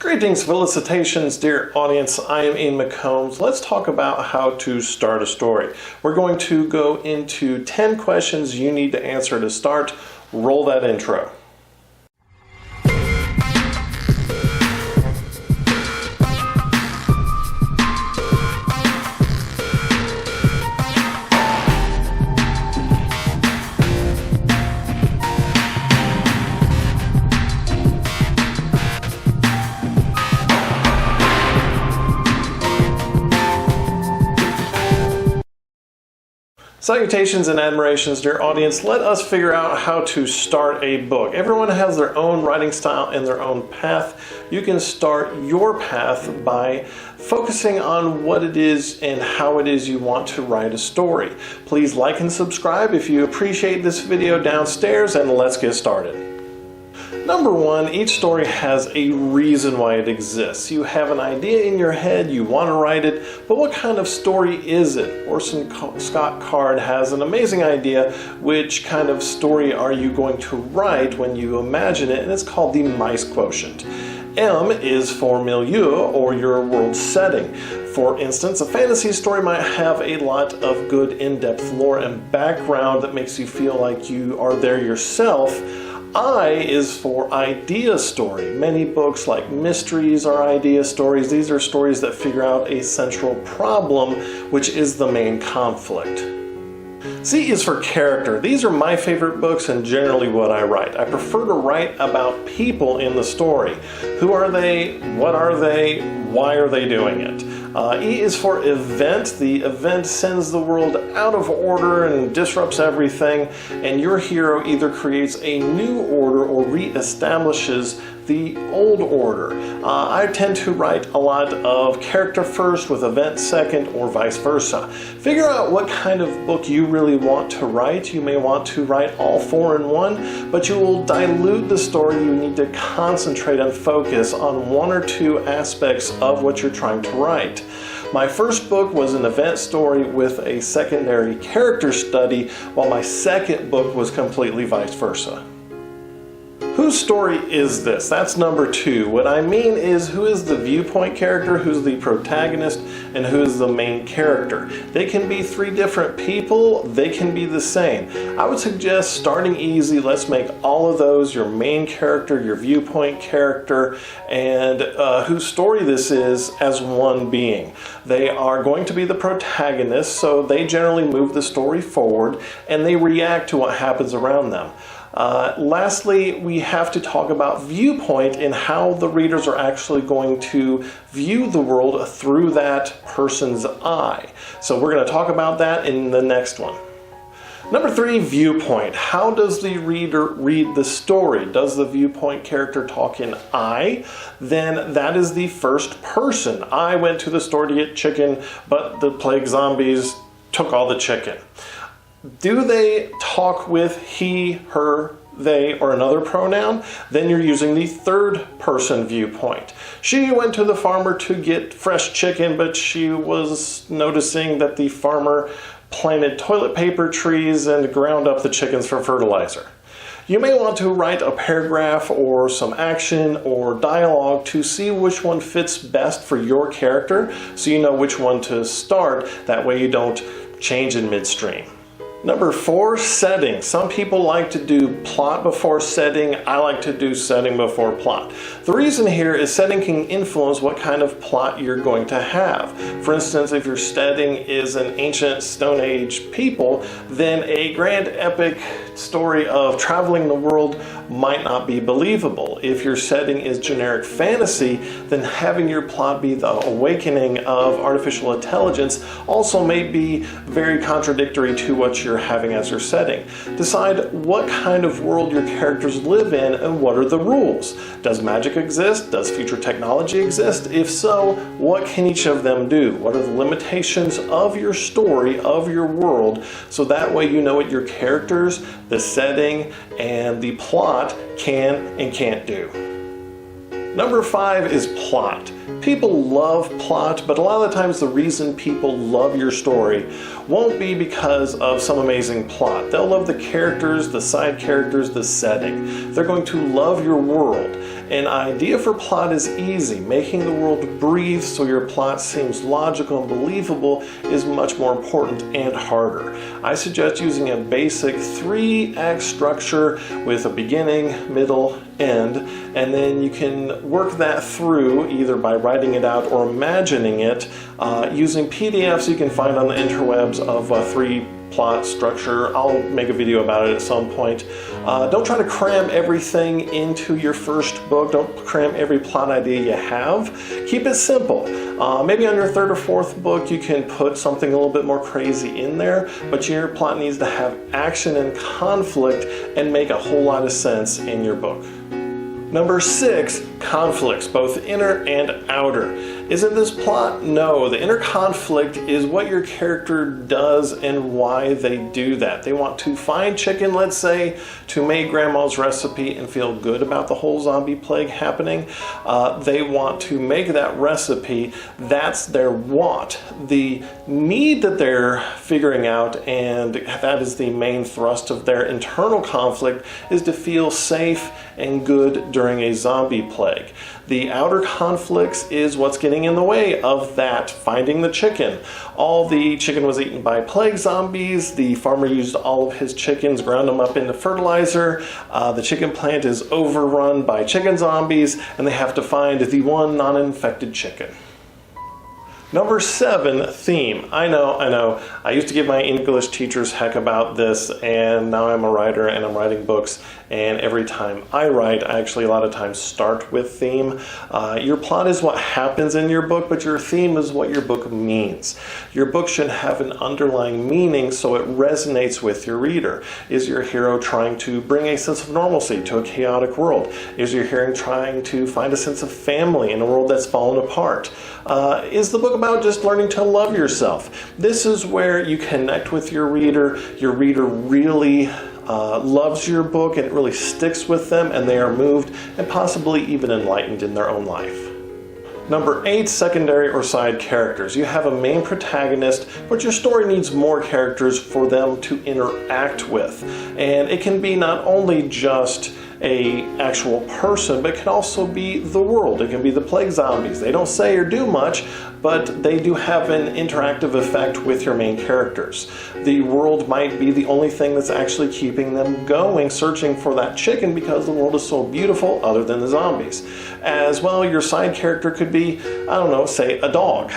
Greetings, felicitations, dear audience. I am McCombs. Let's talk about how to start a story. We're going to go into 10 questions you need to answer to start. Roll that intro. Salutations and admirations, dear audience. Let us figure out how to start a book. Everyone has their own writing style and their own path. You can start your path by focusing on what it is and how it is you want to write a story. Please like and subscribe if you appreciate this video downstairs, and let's get started. Number one, each story has a reason why it exists. You have an idea in your head, you want to write it, but what kind of story is it? Orson Scott Card has an amazing idea. Which kind of story are you going to write when you imagine it? And it's called the mice quotient. M is for milieu, or your world setting. For instance, a fantasy story might have a lot of good in-depth lore and background that makes you feel like you are there yourself. I is for idea story. Many books like mysteries are idea stories. These are stories that figure out a central problem, which is the main conflict. C is for character. These are my favorite books and generally what I write. I prefer to write about people in the story. Who are they? What are they? Why are they doing it? E is for event. The event sends the world out of order and disrupts everything, and your hero either creates a new order or re-establishes the old order. I tend to write a lot of character first with event second, or vice versa. Figure out what kind of book you really want to write. You may want to write all four in one, but you will dilute the story. You need to concentrate and focus on one or two aspects of what you're trying to write. My first book was an event story with a secondary character study, while my second book was completely vice versa. Whose story is this? That's number two. What I mean is, who is the viewpoint character, who's the protagonist, and who is the main character. They can be three different people, they can be the same. I would suggest starting easy. Let's make all of those your main character, your viewpoint character, and whose story this is as one being. They are going to be the protagonist, so they generally move the story forward, and they react to what happens around them. Lastly, we have to talk about viewpoint and how the readers are actually going to view the world through that person's eye. So we're going to talk about that in the next one. Number three, viewpoint. How does the reader read the story? Does the viewpoint character talk in I? Then that is the first person. I went to the store to get chicken, but the plague zombies took all the chicken. Do they talk with he, her, they, or another pronoun? Then you're using the third person viewpoint. She went to the farmer to get fresh chicken, but she was noticing that the farmer planted toilet paper trees and ground up the chickens for fertilizer. You may want to write a paragraph or some action or dialogue to see which one fits best for your character, so you know which one to start. That way you don't change in midstream. Number four, setting. Some people like to do plot before setting. I like to do setting before plot. The reason here is setting can influence what kind of plot you're going to have. For instance, if your setting is an ancient Stone Age people, then a grand epic story of traveling the world might not be believable. If your setting is generic fantasy, then having your plot be the awakening of artificial intelligence also may be very contradictory to what you're having as your setting. Decide what kind of world your characters live in and what are the rules. Does magic exist? Does future technology exist? If so, what can each of them do? What are the limitations of your story, of your world, so that way you know what your characters, the setting, and the plot can and can't do. Number five is plot. People love plot, but a lot of the times the reason people love your story won't be because of some amazing plot. They'll love the characters, the side characters, the setting. They're going to love your world. An idea for plot is easy. Making the world breathe so your plot seems logical and believable is much more important and harder. I suggest using a basic 3-act structure with a beginning, middle, end, and then you can work that through either by writing it out or imagining it using PDFs you can find on the interwebs of a 3-plot structure. I'll make a video about it at some point. Don't try to cram everything into your first book. Don't cram every plot idea you have. Keep it simple. Maybe on your 3rd or 4th book you can put something a little bit more crazy in there, but your plot needs to have action and conflict and make a whole lot of sense in your book. Number 6, conflicts, both inner and outer. Isn't this plot? No, the inner conflict is what your character does and why they do that. They want to find chicken, let's say, to make grandma's recipe and feel good about the whole zombie plague happening. They want to make that recipe. That's their want. The need that they're figuring out, and that is the main thrust of their internal conflict, is to feel safe and good during a zombie plague. The outer conflicts is what's getting in the way of that, finding the chicken. All the chicken was eaten by plague zombies. The farmer used all of his chickens, ground them up into fertilizer. The chicken plant is overrun by chicken zombies, and they have to find the one non-infected chicken. Number 7, theme. I know. I used to give my English teachers heck about this, and now I'm a writer and I'm writing books, and every time I write, I actually a lot of times start with theme. Your plot is what happens in your book, but your theme is what your book means. Your book should have an underlying meaning so it resonates with your reader. Is your hero trying to bring a sense of normalcy to a chaotic world? Is your hero trying to find a sense of family in a world that's fallen apart? Is the book about just learning to love yourself? This is where you connect with your reader. Your reader really loves your book and it really sticks with them, and they are moved and possibly even enlightened in their own life. Number 8, secondary or side characters. You have a main protagonist, but your story needs more characters for them to interact with. And it can be not only just a actual person, but it can also be the world. It can be the plague zombies. They don't say or do much, but they do have an interactive effect with your main characters. The world might be the only thing that's actually keeping them going, searching for that chicken because the world is so beautiful other than the zombies. As well, your side character could be, I don't know, say a dog,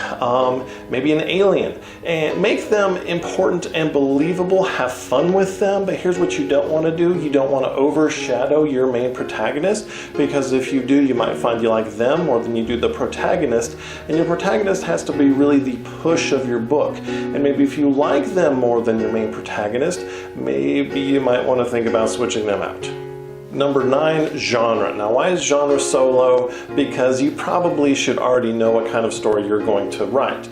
maybe an alien, and make them important and believable, have fun with them, but here's what you don't want to do. You don't want to overshadow your main protagonist, because if you do, you might find you like them more than you do the protagonist, and your protagonist has to be really the push of your book. And maybe if you like them more than your main protagonist, maybe you might want to think about switching them out. Number 9, genre. Now, why is genre so low? Because you probably should already know what kind of story you're going to write.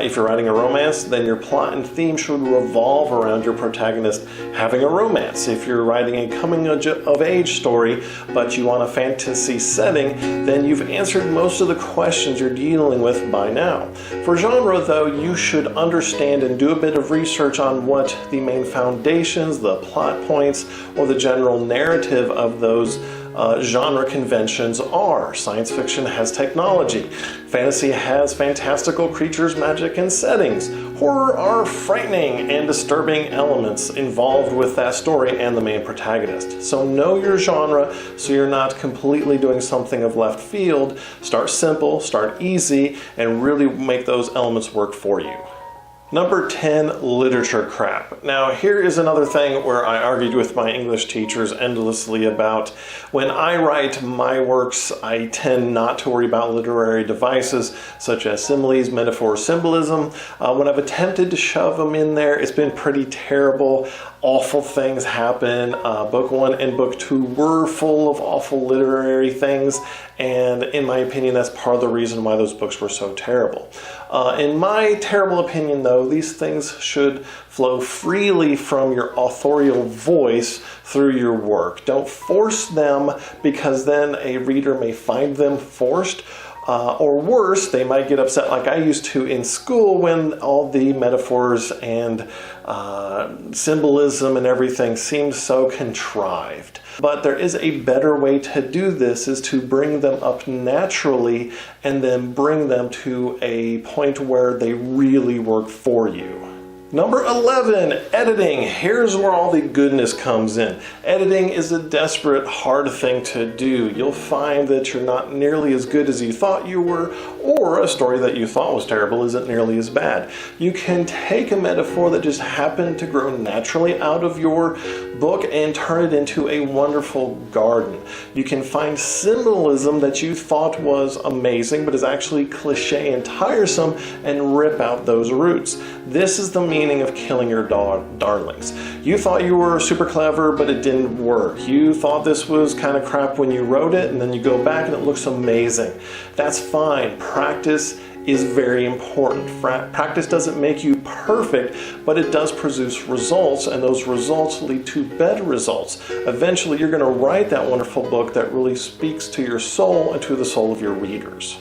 If you're writing a romance, then your plot and theme should revolve around your protagonist having a romance. If you're writing a coming-of-age story, but you want a fantasy setting, then you've answered most of the questions you're dealing with by now. For genre, though, you should understand and do a bit of research on what the main foundations, the plot points, or the general narrative of those genre conventions are. Science fiction has technology. Fantasy has fantastical creatures, magic, and settings. Horror are frightening and disturbing elements involved with that story and the main protagonist. So know your genre so you're not completely doing something of left field. Start simple, start easy, and really make those elements work for you. Number 10, literature crap. Now, here is another thing where I argued with my English teachers endlessly about. When I write my works, I tend not to worry about literary devices such as similes, metaphors, symbolism. When I've attempted to shove them in there, it's been pretty terrible. Awful things happen. Book 1 and Book 2 were full of awful literary things, and in my opinion, that's part of the reason why those books were so terrible. In my terrible opinion, though, these things should flow freely from your authorial voice through your work. Don't force them, because then a reader may find them forced. Or worse, they might get upset like I used to in school when all the metaphors and symbolism and everything seems so contrived. But there is a better way to do this, is to bring them up naturally and then bring them to a point where they really work for you. Number 11, editing. Here's where all the goodness comes in. Editing is a desperate, hard thing to do. You'll find that you're not nearly as good as you thought you were, or a story that you thought was terrible isn't nearly as bad. You can take a metaphor that just happened to grow naturally out of your book and turn it into a wonderful garden. You can find symbolism that you thought was amazing but is actually cliche and tiresome and rip out those roots. This is the meaning of killing your darlings. You thought you were super clever, but it didn't work. You thought this was kind of crap when you wrote it, and then you go back and it looks amazing. That's fine. Practice is very important. Practice doesn't make you perfect, but it does produce results, and those results lead to better results. Eventually, you're going to write that wonderful book that really speaks to your soul and to the soul of your readers.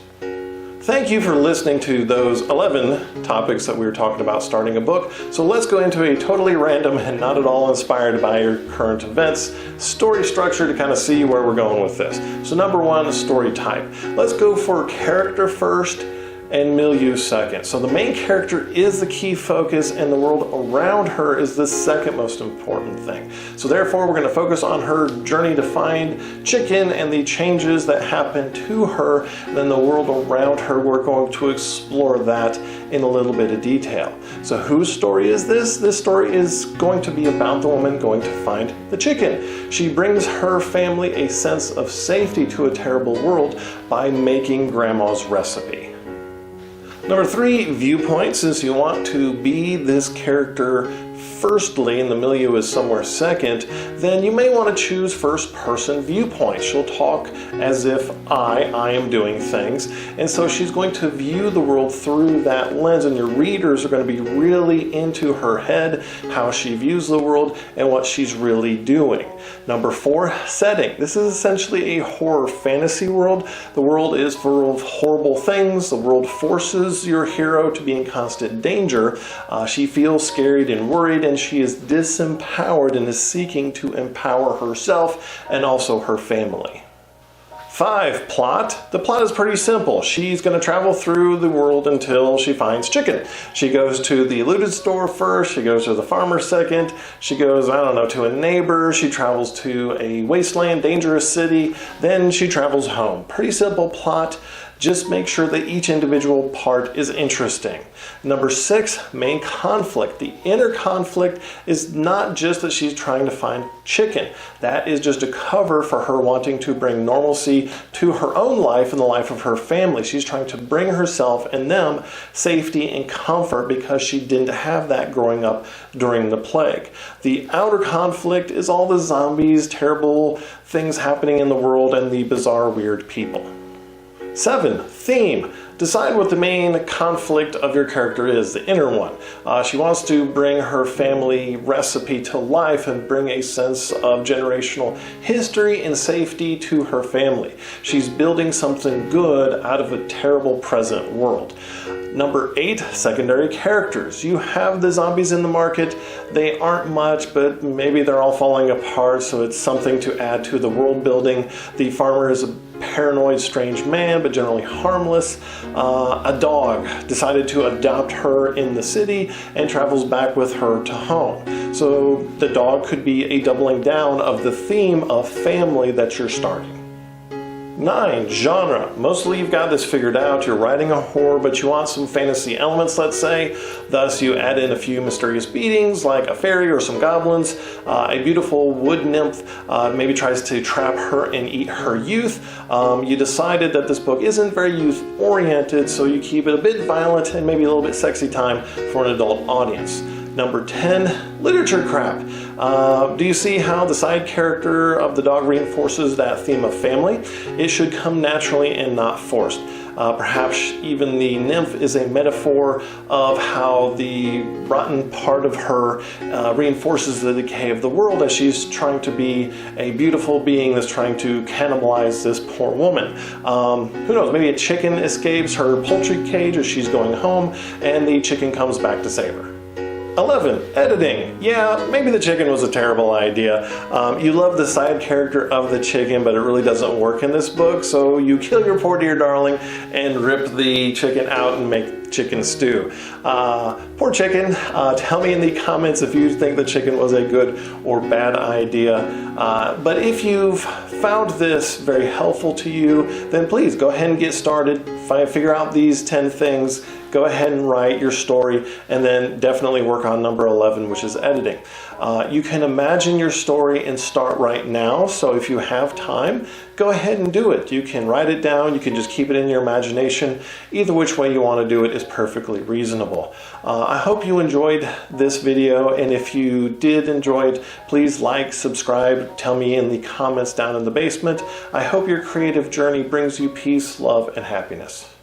Thank you for listening to those 11 topics that we were talking about starting a book. So let's go into a totally random and not at all inspired by your current events story structure to kind of see where we're going with this. So number 1, story type. Let's go for character first and milieu second. So the main character is the key focus, and the world around her is the second most important thing. So therefore, we're going to focus on her journey to find chicken and the changes that happen to her. Then the world around her, we're going to explore that in a little bit of detail. So whose story is this? This story is going to be about the woman going to find the chicken. She brings her family a sense of safety to a terrible world by making grandma's recipe. Number 3, viewpoint. Since you want to be this character firstly, and the milieu is somewhere second, then you may want to choose first person viewpoint. She'll talk as if I am doing things, and so she's going to view the world through that lens, and your readers are going to be really into her head, how she views the world, and what she's really doing. Number 4, setting. This is essentially a horror fantasy world. The world is full of horrible things. The world forces your hero to be in constant danger. She feels scared and worried, and she is disempowered and is seeking to empower herself and also her family. 5, plot. The plot is pretty simple. She's going to travel through the world until she finds chicken. She goes to the looted store first, she goes to the farmer second, she goes, to a neighbor, she travels to a wasteland, dangerous city, then she travels home. Pretty simple plot. Just make sure that each individual part is interesting. Number 6, main conflict. The inner conflict is not just that she's trying to find chicken. That is just a cover for her wanting to bring normalcy to her own life and the life of her family. She's trying to bring herself and them safety and comfort because she didn't have that growing up during the plague. The outer conflict is all the zombies, terrible things happening in the world, and the bizarre, weird people. 7, theme. Decide what the main conflict of your character is, the inner one. She wants to bring her family recipe to life and bring a sense of generational history and safety to her family. She's building something good out of a terrible present world. Number 8, secondary characters. You have the zombies in the market. They aren't much, but maybe they're all falling apart, so it's something to add to the world building. The farmer is a paranoid, strange man, but generally harmless. A dog decided to adopt her in the city and travels back with her to home. So the dog could be a doubling down of the theme of family that you're starting. 9, genre. Mostly you've got this figured out. You're writing a horror, but you want some fantasy elements, let's say. Thus, you add in a few mysterious beings, like a fairy or some goblins. A beautiful wood nymph maybe tries to trap her and eat her youth. You decided that this book isn't very youth-oriented, so you keep it a bit violent and maybe a little bit sexy time for an adult audience. Number 10, literature crap. Do you see how the side character of the dog reinforces that theme of family? It should come naturally and not forced. Perhaps even the nymph is a metaphor of how the rotten part of her reinforces the decay of the world as she's trying to be a beautiful being that's trying to cannibalize this poor woman. Who knows, maybe a chicken escapes her poultry cage as she's going home and the chicken comes back to save her. 11, editing. Yeah, maybe the chicken was a terrible idea. You love the side character of the chicken, but it really doesn't work in this book, so you kill your poor dear darling and rip the chicken out and make chicken stew. Poor chicken. Tell me in the comments if you think the chicken was a good or bad idea. But if you've found this very helpful to you, then please go ahead and get started. Figure out these 10 things. Go ahead and write your story, and then definitely work on number 11, which is editing. You can imagine your story and start right now, so if you have time, go ahead and do it. You can write it down, you can just keep it in your imagination. Either which way you want to do it is perfectly reasonable. I hope you enjoyed this video, and if you did enjoy it, please like, subscribe, tell me in the comments down in the basement. I hope your creative journey brings you peace, love, and happiness.